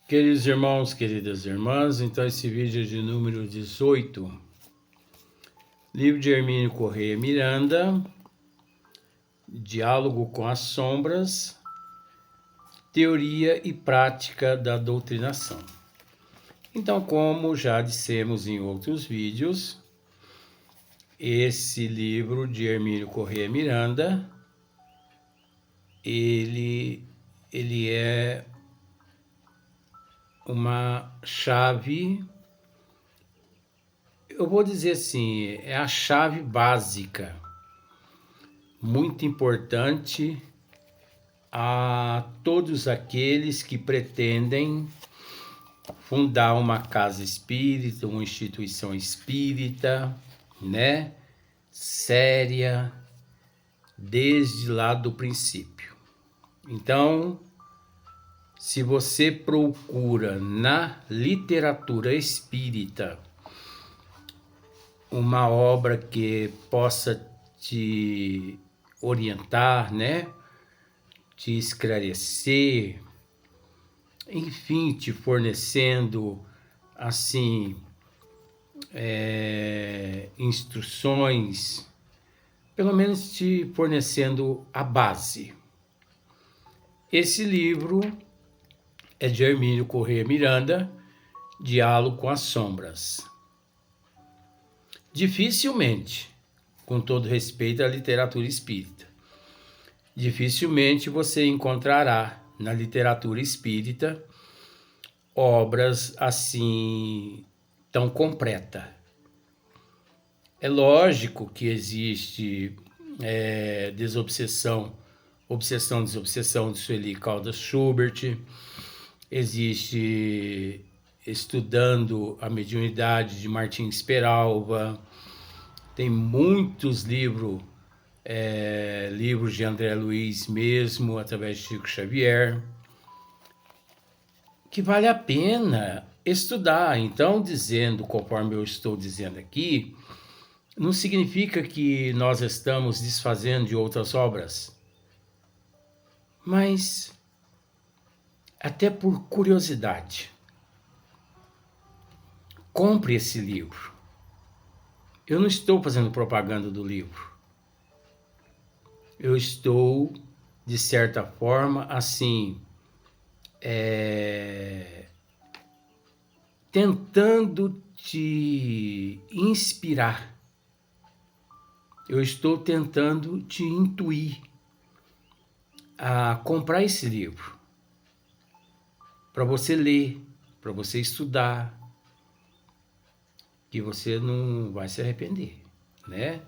Queridos irmãos, queridas irmãs, então esse vídeo é de número 18, livro de Hermínio Corrêa Miranda, Diálogo com as Sombras, Teoria e Prática da Doutrinação. Então, como já dissemos em outros vídeos, esse livro de Hermínio Corrêa Miranda, ele é uma chave, eu vou dizer assim, é a chave básica, muito importante a todos aqueles que pretendem fundar uma casa espírita, uma instituição espírita, né? Séria, desde lá do princípio. Então, se você procura na literatura espírita uma obra que possa te orientar, né? Te esclarecer, enfim, te fornecendo assim instruções, pelo menos te fornecendo a base. Esse livro é de Hermínio Corrêa Miranda, Diálogo com as Sombras. Dificilmente, com todo respeito à literatura espírita, dificilmente você encontrará na literatura espírita obras assim tão completa. É lógico que existe obsessão, desobsessão de Sueli Caldas Schubert, existe Estudando a Mediunidade de Martins Peralva, tem muitos livros de André Luiz mesmo, através de Chico Xavier, que vale a pena estudar. Então, conforme eu estou dizendo aqui, não significa que nós estamos desfazendo de outras obras, mas até por curiosidade, compre esse livro. Eu não estou fazendo propaganda do livro. Eu estou, de certa forma, assim, tentando te inspirar. Eu estou tentando te intuir a comprar esse livro para você ler, para você estudar, que você não vai se arrepender, né?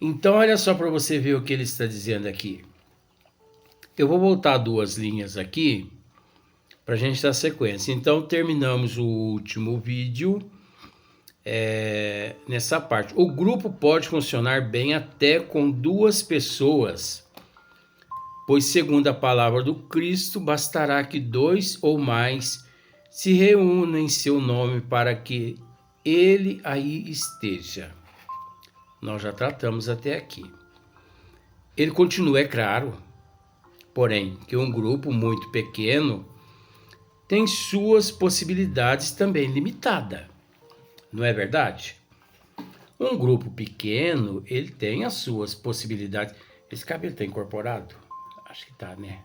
Então, olha só para você ver o que ele está dizendo aqui. Eu vou voltar 2 linhas aqui para a gente dar sequência. Então, terminamos o último vídeo nessa parte. O grupo pode funcionar bem até com 2 pessoas, pois, segundo a palavra do Cristo, bastará que 2 ou mais se reúnam em seu nome para que ele aí esteja. Nós já tratamos até aqui. Ele continua, é claro, porém, que um grupo muito pequeno tem suas possibilidades também limitadas, não é verdade? Um grupo pequeno, ele tem as suas possibilidades. Esse cabelo está incorporado? Acho que tá, né?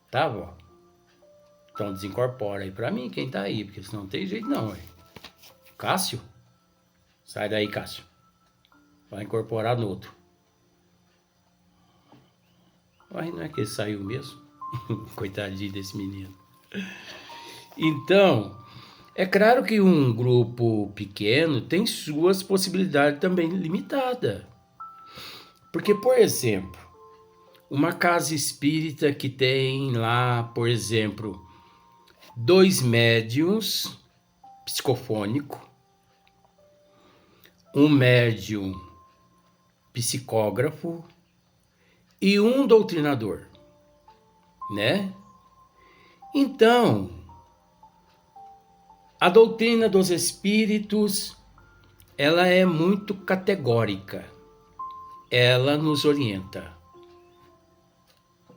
Tá, vó? Então desincorpora aí pra mim quem tá aí, porque senão não tem jeito não, ué. Cássio? Sai daí, Cássio. Vai incorporar no outro. Mas não é que ele saiu mesmo? Coitadinho desse menino. Então, é claro que um grupo pequeno tem suas possibilidades também limitadas. Porque, por exemplo, uma casa espírita que tem lá, por exemplo, 2 médiuns psicofônico, um médium psicógrafo e um doutrinador, né? Então, a doutrina dos espíritos, ela é muito categórica. Ela nos orienta.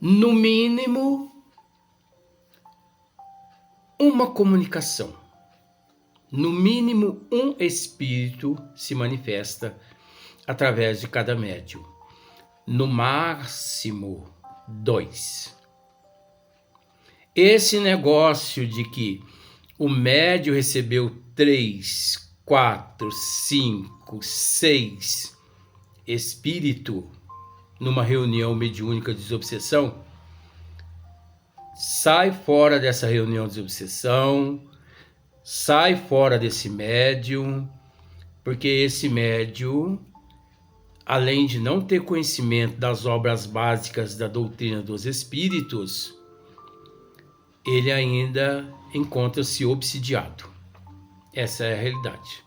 No mínimo, uma comunicação. No mínimo, um espírito se manifesta através de cada médium. No máximo, 2. Esse negócio de que o médium recebeu 3, 4, 5, 6 espírito numa reunião mediúnica de desobsessão, sai fora dessa reunião de desobsessão, sai fora desse médium, porque esse médium, além de não ter conhecimento das obras básicas da doutrina dos espíritos, ele ainda encontra-se obsidiado. Essa é a realidade.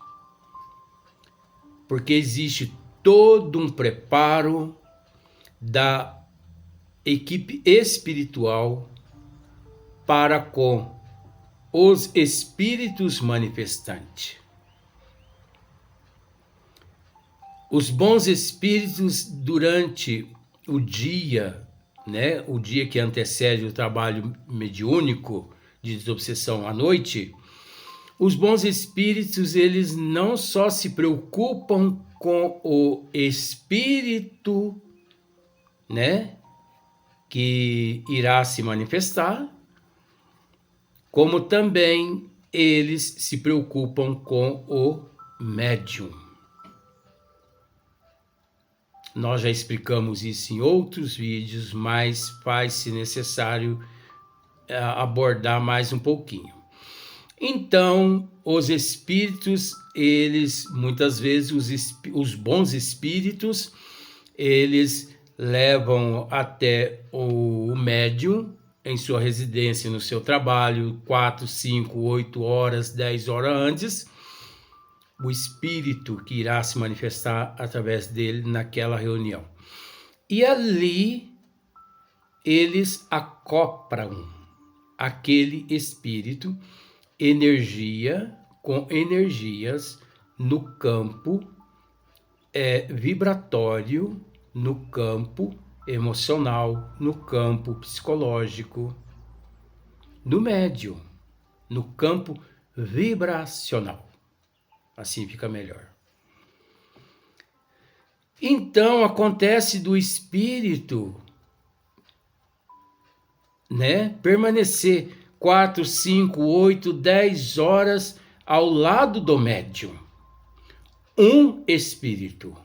Porque existe todo um preparo da equipe espiritual para com os espíritos manifestantes. Os bons espíritos, durante o dia, né, o dia que antecede o trabalho mediúnico de desobsessão à noite, os bons espíritos, eles não só se preocupam com o espírito, né, que irá se manifestar, como também eles se preocupam com o médium. Nós já explicamos isso em outros vídeos, mas faz-se necessário abordar mais um pouquinho. Então, os espíritos, eles, muitas vezes, os bons espíritos, eles levam até o médium em sua residência, no seu trabalho, 4, 5, 8 horas, 10 horas antes, o espírito que irá se manifestar através dele naquela reunião. E ali eles acoplam aquele espírito, energia com energias no campo vibratório, no campo emocional, no campo psicológico, no médium, no campo vibracional. Assim fica melhor. Então acontece do espírito, né, permanecer 4, 5, 8, 10 horas ao lado do médium. Um espírito.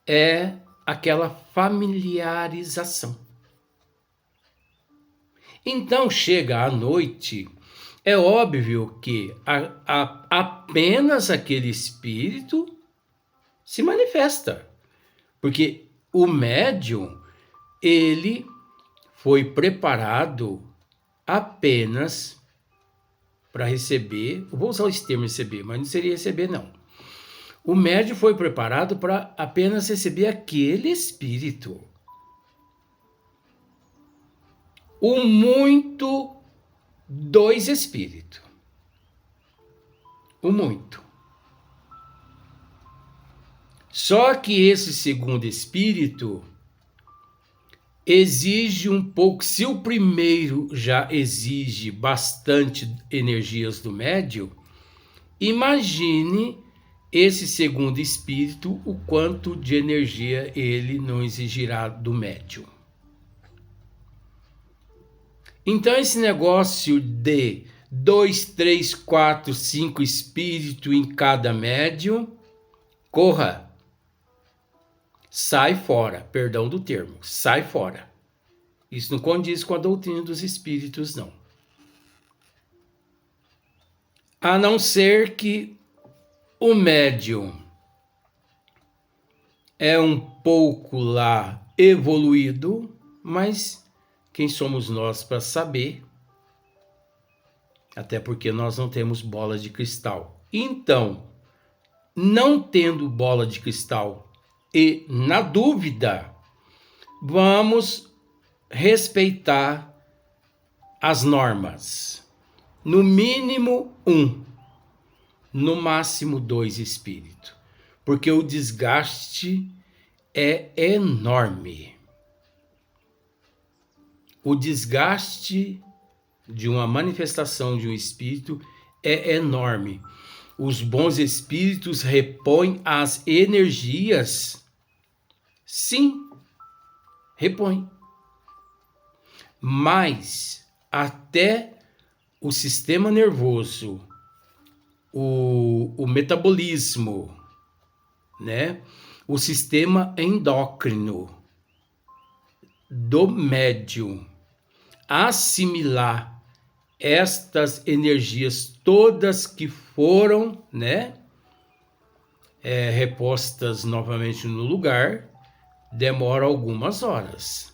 É aquela familiarização. Então chega à noite, é óbvio que apenas aquele espírito se manifesta, porque o médium, ele foi preparado apenas para receber, vou usar esse termo receber, mas não seria receber não. O médium foi preparado para apenas receber aquele espírito. O muito, 2 espíritos. O muito. Só que esse segundo espírito exige um pouco. Se o primeiro já exige bastante energias do médium, imagine esse segundo espírito, o quanto de energia ele não exigirá do médium. Então esse negócio de 2, 3, 4, 5 espíritos em cada médium, corra, sai fora, perdão do termo, sai fora. Isso não condiz com a doutrina dos espíritos, não. A não ser que o médium é um pouco lá evoluído, mas quem somos nós para saber? Até porque nós não temos bola de cristal. Então, não tendo bola de cristal e na dúvida, vamos respeitar as normas. No mínimo 1, no máximo 2 espíritos, porque o desgaste é enorme. o desgaste de uma manifestação de um espírito é enorme. Os bons espíritos repõem as energias. Sim, repõem. Mas até o sistema nervoso, o metabolismo, né? O sistema endócrino do médium assimilar estas energias todas que foram, né, repostas novamente no lugar, demora algumas horas.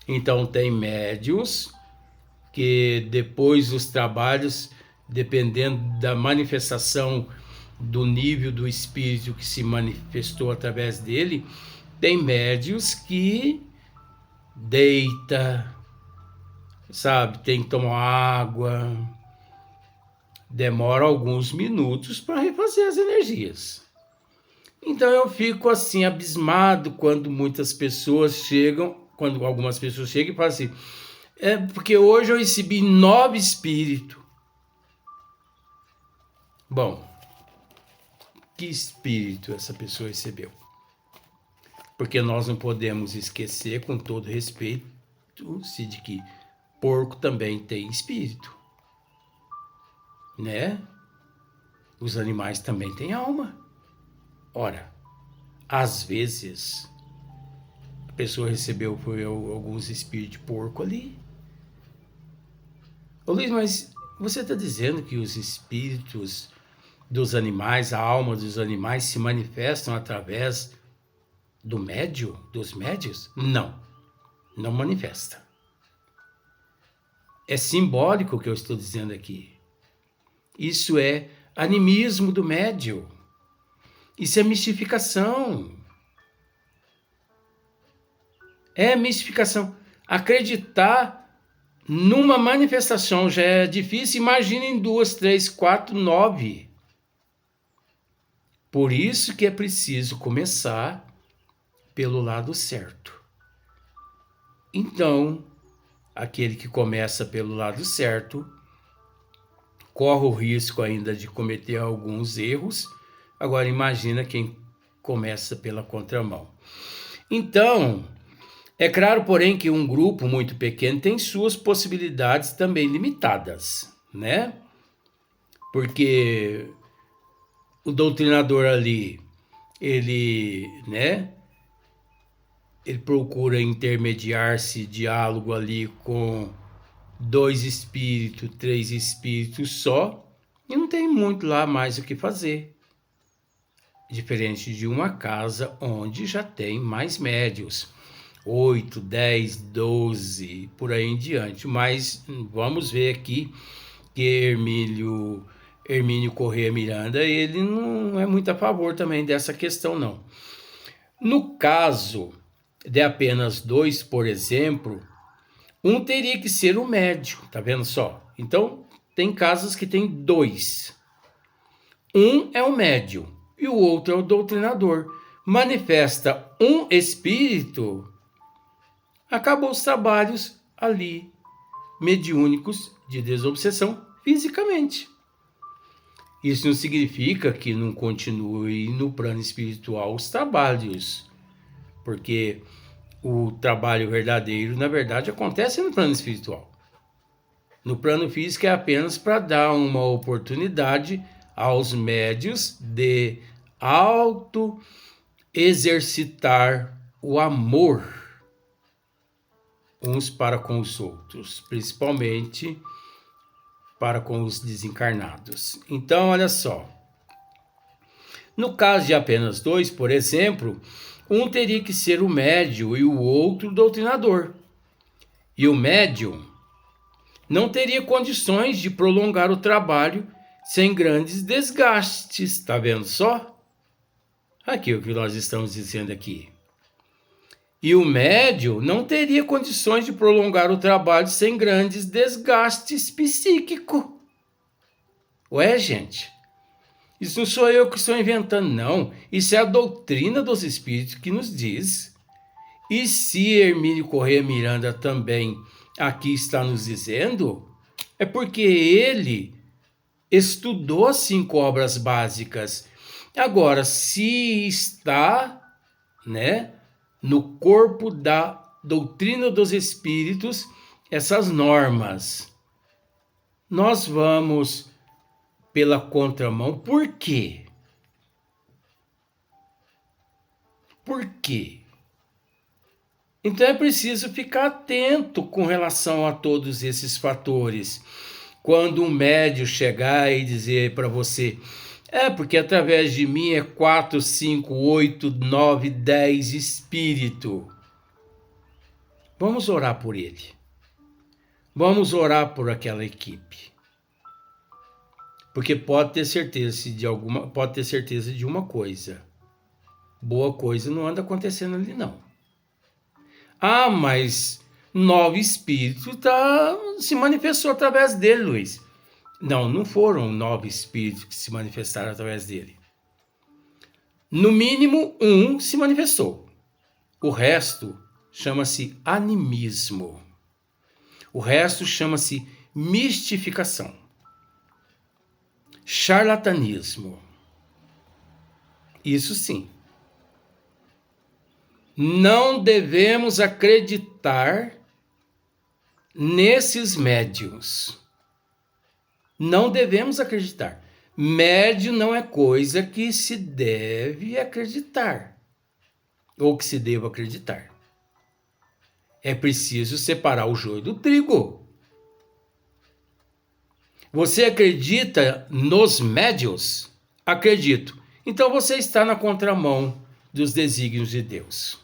Então tem médiuns que depois dos trabalhos, dependendo da manifestação do nível do espírito que se manifestou através dele, tem médiuns que deita, sabe, tem que tomar água, demora alguns minutos para refazer as energias. Então eu fico assim abismado quando muitas pessoas chegam, quando algumas pessoas chegam e falam assim, porque hoje eu recebi 9 espíritos. Bom, que espírito essa pessoa recebeu? Porque nós não podemos esquecer, com todo respeito, de que porco também tem espírito, né? Os animais também têm alma. Ora, às vezes a pessoa recebeu alguns espíritos de porco ali. Ô Luiz, mas você está dizendo que os espíritos dos animais, a alma dos animais se manifestam através do médium, dos médios? Não, não manifesta. É simbólico o que eu estou dizendo aqui. Isso é animismo do médium. Isso é mistificação. É mistificação. Acreditar numa manifestação já é difícil, imagine em 2, 3, 4, 9. Por isso que é preciso começar pelo lado certo. Então, aquele que começa pelo lado certo corre o risco ainda de cometer alguns erros. Agora imagina quem começa pela contramão. Então, é claro, porém, que um grupo muito pequeno tem suas possibilidades também limitadas, né? Porque o doutrinador ali, ele procura intermediar-se diálogo ali com 2 espíritos, 3 espíritos só, e não tem muito lá mais o que fazer. Diferente de uma casa onde já tem mais médios, 8, 10, 12, por aí em diante. Mas vamos ver aqui que Hermínio Corrêa Miranda, ele não é muito a favor também dessa questão, não. No caso de apenas 2, por exemplo, um teria que ser o médium, tá vendo só? Então, tem casos que tem 2. Um é o médium e o outro é o doutrinador. Manifesta um espírito, acabou os trabalhos ali, mediúnicos de desobsessão fisicamente. Isso não significa que não continue no plano espiritual os trabalhos, porque o trabalho verdadeiro, na verdade, acontece no plano espiritual. No plano físico é apenas para dar uma oportunidade aos médios de auto-exercitar o amor uns para com os outros, principalmente para com os desencarnados. Então, olha só. No caso de apenas 2, por exemplo, um teria que ser o médium e o outro o doutrinador. E o médium não teria condições de prolongar o trabalho sem grandes desgastes, tá vendo só? Aqui o que nós estamos dizendo aqui. E o médium não teria condições de prolongar o trabalho sem grandes desgastes psíquicos. Ué, gente, isso não sou eu que estou inventando, não. Isso é a doutrina dos espíritos que nos diz. E se Hermínio Corrêa Miranda também aqui está nos dizendo, é porque ele estudou as 5 obras básicas. Agora, se está, né, no corpo da doutrina dos espíritos, essas normas, nós vamos pela contramão. Por quê? Por quê? Então é preciso ficar atento com relação a todos esses fatores. Quando um médium chegar e dizer para você, porque através de mim é 4, 5, 8, 9, 10 espírito. Vamos orar por ele. Vamos orar por aquela equipe. Porque pode ter certeza de uma coisa. Boa coisa não anda acontecendo ali, não. Mas 9 espíritos se manifestou através dele, Luiz. Não foram 9 espíritos que se manifestaram através dele. No mínimo, 1 se manifestou. O resto chama-se animismo. O resto chama-se mistificação. Charlatanismo. Isso sim. Não devemos acreditar nesses médiuns. Não devemos acreditar. Médium não é coisa que se deve acreditar. Ou que se deva acreditar. É preciso separar o joio do trigo. Você acredita nos médiuns? Acredito. Então você está na contramão dos desígnios de Deus.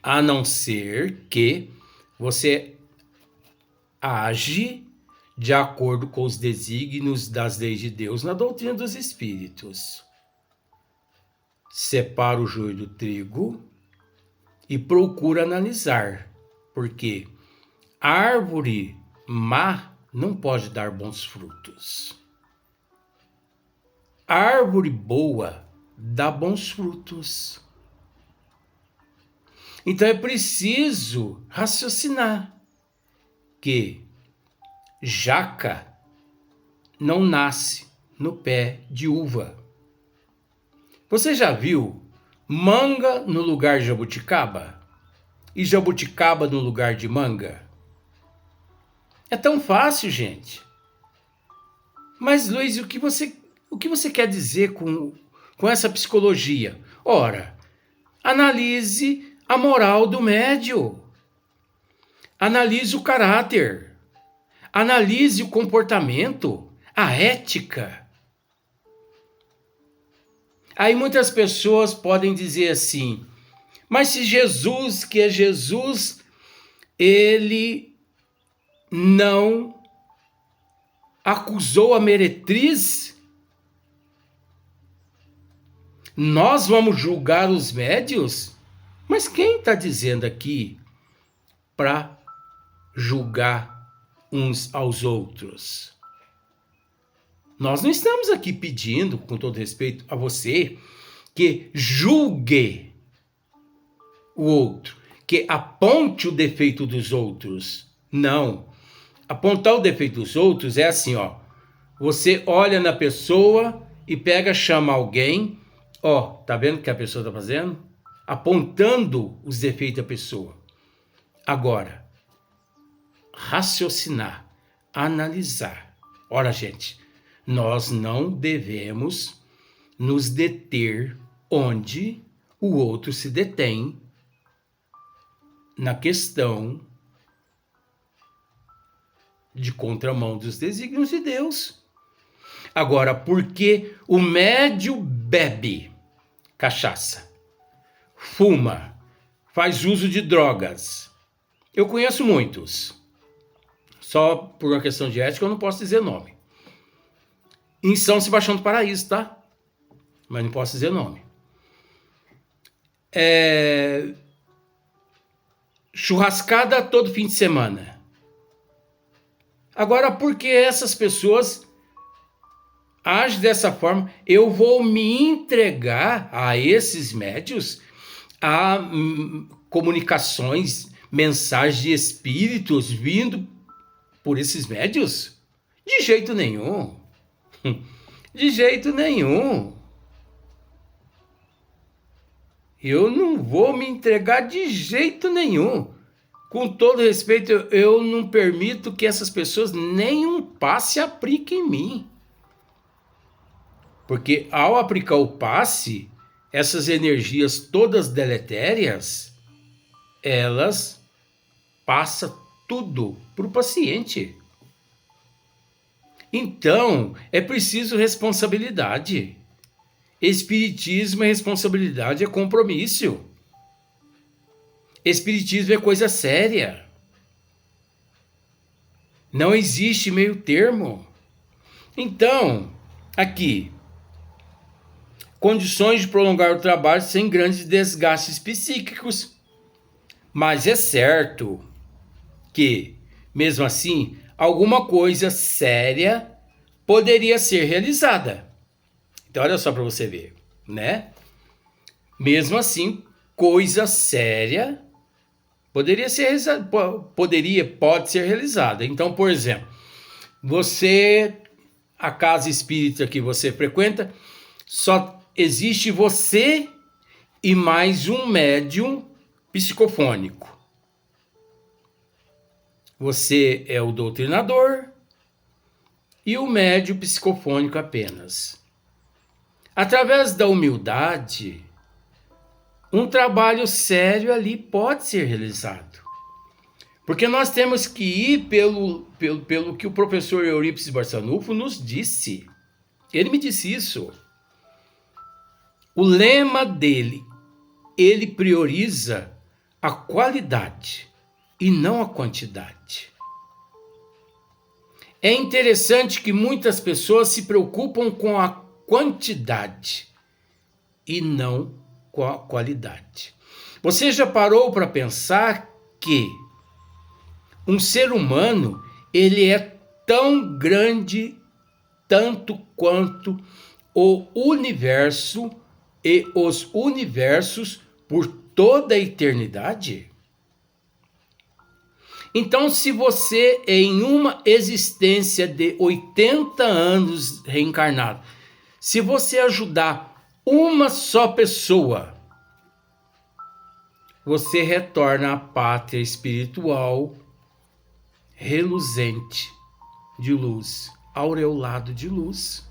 A não ser que você age de acordo com os desígnios das leis de Deus na doutrina dos espíritos. Separa o joio do trigo e procura analisar, porque árvore má não pode dar bons frutos. Árvore boa dá bons frutos. Então é preciso raciocinar que jaca não nasce no pé de uva. Você já viu manga no lugar de jabuticaba? E jabuticaba no lugar de manga? É tão fácil, gente. Mas, Luiz, o que você quer dizer com essa psicologia? Ora, analise a moral do médium. Analise o caráter. Analise o comportamento, a ética. Aí muitas pessoas podem dizer assim, mas se Jesus, que é Jesus, ele não acusou a meretriz, nós vamos julgar os médios? Mas quem está dizendo aqui para julgar uns aos outros? Nós não estamos aqui pedindo, com todo respeito a você, que julgue o outro, que aponte o defeito dos outros. Não. Apontar o defeito dos outros é assim, ó. Você olha na pessoa e chama alguém, tá vendo o que a pessoa está fazendo? Apontando os defeitos da pessoa. Agora, raciocinar, analisar. Ora, gente, nós não devemos nos deter onde o outro se detém na questão de contramão dos desígnios de Deus. Agora, porque o médium bebe cachaça, fuma, faz uso de drogas? Eu conheço muitos. Só por uma questão de ética eu não posso dizer nome. Em São Sebastião do Paraíso, tá? Mas não posso dizer nome. Churrascada todo fim de semana. Agora, porque essas pessoas agem dessa forma, eu vou me entregar a esses médios, a comunicações mensagem de espíritos vindo por esses médios? De jeito nenhum. De jeito nenhum. Eu não vou me entregar de jeito nenhum. Com todo respeito, eu não permito que essas pessoas nem um passe apliquem em mim. Porque ao aplicar o passe, essas energias todas deletérias, elas passam tudo para o paciente. Então, é preciso responsabilidade. Espiritismo é responsabilidade, é compromisso. Espiritismo é coisa séria. Não existe meio termo. Então, aqui, condições de prolongar o trabalho sem grandes desgastes psíquicos. Mas é certo que, mesmo assim, alguma coisa séria poderia ser realizada. Então, olha só para você ver, né? Mesmo assim, coisa séria poderia ser realizada, pode ser realizada. Então, por exemplo, a casa espírita que você frequenta, só existe você e mais um médium psicofônico. Você é o doutrinador e o médium psicofônico apenas. Através da humildade, um trabalho sério ali pode ser realizado. Porque nós temos que ir pelo que o professor Eurípides Barçanufo nos disse. Ele me disse isso. O lema dele, ele prioriza a qualidade e não a quantidade. É interessante que muitas pessoas se preocupam com a quantidade e não com a qualidade. Você já parou para pensar que um ser humano, ele é tão grande tanto quanto o universo e os universos por toda a eternidade? Então, se você em uma existência de 80 anos reencarnado, se você ajudar uma só pessoa, você retorna à pátria espiritual reluzente de luz, aureolado de luz.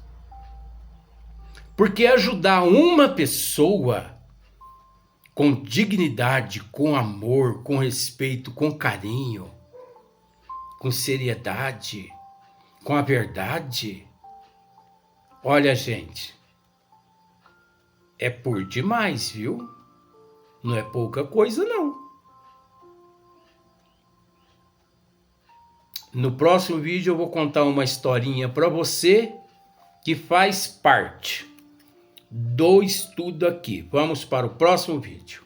Porque ajudar uma pessoa com dignidade, com amor, com respeito, com carinho, com seriedade, com a verdade, olha, gente, é por demais, viu? Não é pouca coisa, não. No próximo vídeo eu vou contar uma historinha para você que faz parte do estudo aqui. Vamos para o próximo vídeo.